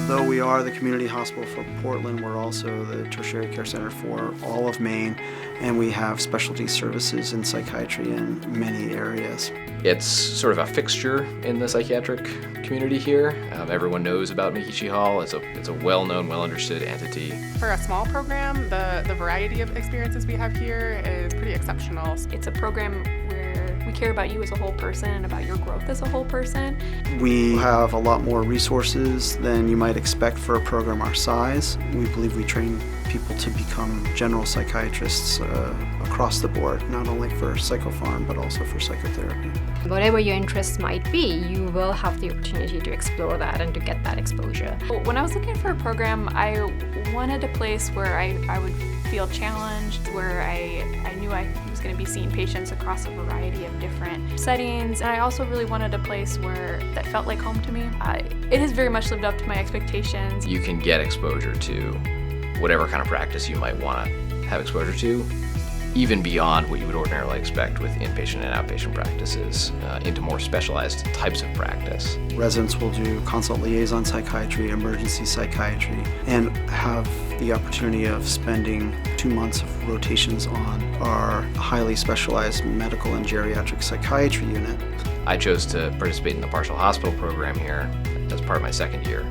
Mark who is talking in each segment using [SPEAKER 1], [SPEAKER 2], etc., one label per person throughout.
[SPEAKER 1] Though we are the community hospital for Portland, we're also the tertiary care center for all of Maine, and we have specialty services in psychiatry in many areas.
[SPEAKER 2] It's sort of a fixture in the psychiatric community here. Everyone knows about Mikichi Hall. It's a well-known, well-understood entity.
[SPEAKER 3] For a small program, the variety of experiences we have here is pretty exceptional.
[SPEAKER 4] It's a program where we care about you as a whole person and about your growth as a whole person.
[SPEAKER 1] We have a lot more resources than you might expect for a program our size. We believe we train people to become general psychiatrists across the board, not only for psychopharm, but also for psychotherapy.
[SPEAKER 5] Whatever your interests might be, you will have the opportunity to explore that and to get that exposure.
[SPEAKER 4] When I was looking for a program, I wanted a place where I would feel challenged, where I knew I was going to be seeing patients across a variety of different settings, and I also really wanted a place that felt like home to me. It has very much lived up to my expectations.
[SPEAKER 2] You can get exposure to whatever kind of practice you might want to have exposure to, even beyond what you would ordinarily expect with inpatient and outpatient practices, into more specialized types of practice.
[SPEAKER 1] Residents will do consult liaison psychiatry, emergency psychiatry, and have the opportunity of spending 2 months of rotations on our highly specialized medical and geriatric psychiatry unit.
[SPEAKER 2] I chose to participate in the partial hospital program here as part of my second year.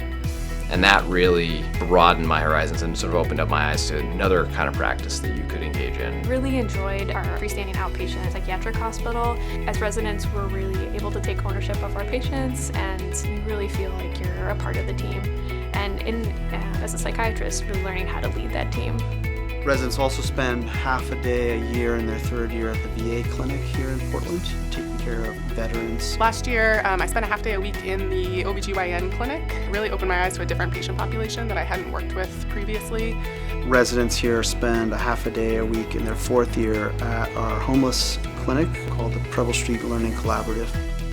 [SPEAKER 2] And that really broadened my horizons and sort of opened up my eyes to another kind of practice that you could engage in.
[SPEAKER 4] Really enjoyed our freestanding outpatient psychiatric hospital. As residents, we're really able to take ownership of our patients, and you really feel like you're a part of the team. And as a psychiatrist, really learning how to lead that team.
[SPEAKER 1] Residents also spend half a day a year in their third year at the VA clinic here in Portland, taking care of veterans.
[SPEAKER 3] Last year, I spent a half day a week in the OBGYN clinic. It really opened my eyes to a different patient population that I hadn't worked with previously.
[SPEAKER 1] Residents here spend a half a day a week in their fourth year at our homeless clinic called the Preble Street Learning Collaborative.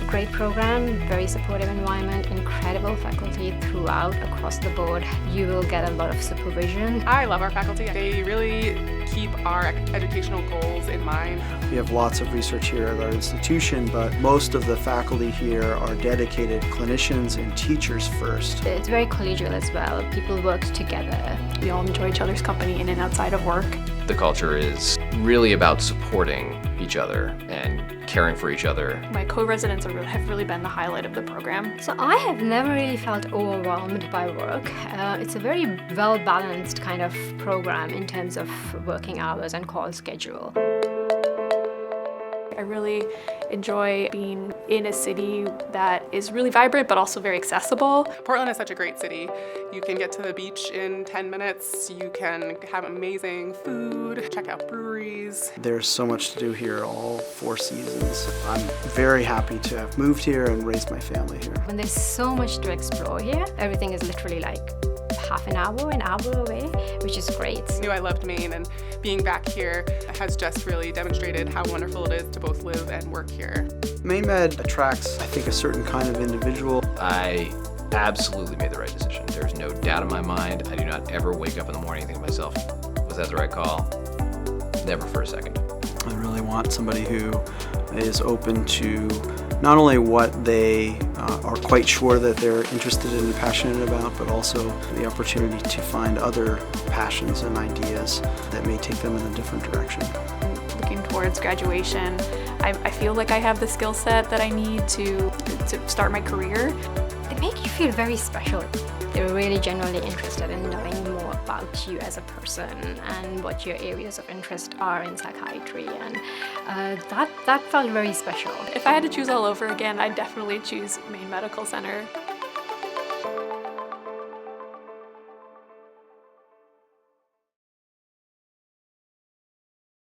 [SPEAKER 5] Great program, very supportive environment, incredible faculty throughout, across the board. You will get a lot of supervision.
[SPEAKER 3] I love our faculty. They really keep our educational goals in mind.
[SPEAKER 1] We have lots of research here at our institution, but most of the faculty here are dedicated clinicians and teachers first.
[SPEAKER 5] It's very collegial as well. People work together.
[SPEAKER 4] We all enjoy each other's company in and outside of work.
[SPEAKER 2] The culture is really about supporting each other and caring for each other.
[SPEAKER 4] My co-residents have really been the highlight of the program.
[SPEAKER 5] So I have never really felt overwhelmed by work. It's a very well-balanced kind of program in terms of working hours and call schedule.
[SPEAKER 4] I really enjoy being in a city that is really vibrant but also very accessible.
[SPEAKER 3] Portland is such a great city. You can get to the beach in 10 minutes, you can have amazing food, check out breweries.
[SPEAKER 1] There's so much to do here all 4 seasons. I'm very happy to have moved here and raised my family here.
[SPEAKER 5] When there's so much to explore here, everything is literally like half an hour away, which is great.
[SPEAKER 3] I knew I loved Maine, and being back here has just really demonstrated how wonderful it is to both live and work here.
[SPEAKER 1] Maine Med attracts, I think, a certain kind of individual.
[SPEAKER 2] I absolutely made the right decision. There's no doubt in my mind. I do not ever wake up in the morning and think to myself, was that the right call? Never for a second.
[SPEAKER 1] I really want somebody who is open to not only what they are quite sure that they're interested in and passionate about, but also the opportunity to find other passions and ideas that may take them in a different direction.
[SPEAKER 4] Looking towards graduation, I feel like I have the skill set that I need to start my career.
[SPEAKER 5] They make you feel very special. They're really genuinely interested in knowing more about you as a person and what your areas of interest are in psychiatry, and that felt very special.
[SPEAKER 4] If I had to choose all over again, I'd definitely choose Maine Medical Center.